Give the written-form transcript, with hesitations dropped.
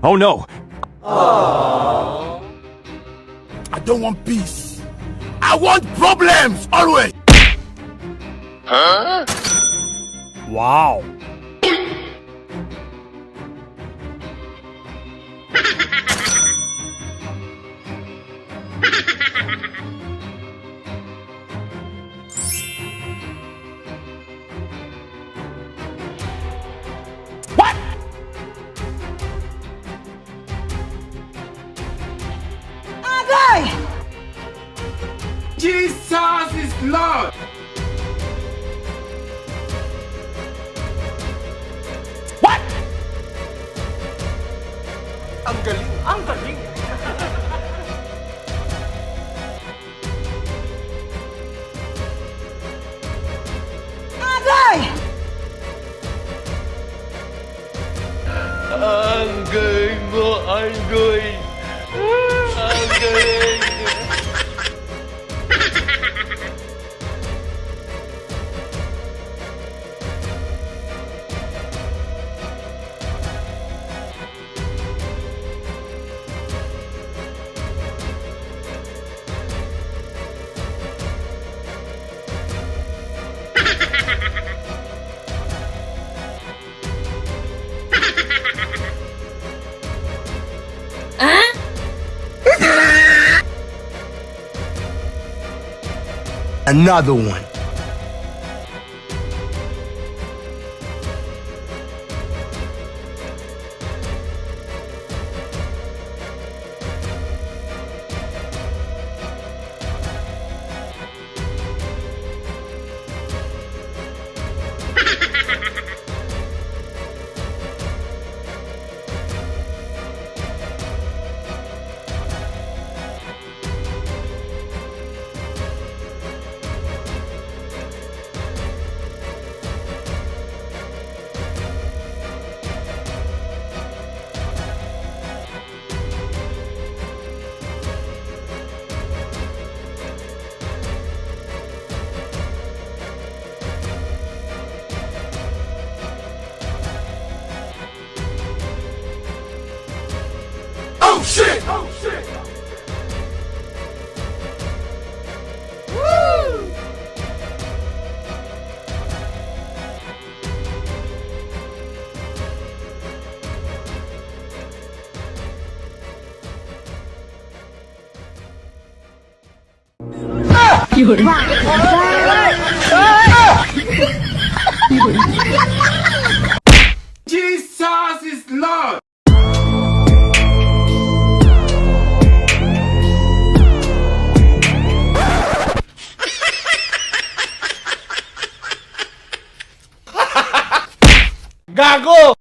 Oh no! I don't want peace. I want problems always. Wow. Jesus is Lord. What? Ang galing. Ang galing. Ang galing mo, ang galing. Ang galing. Another one. Oh shit! Oh shit! Jesus is Lord. Gago!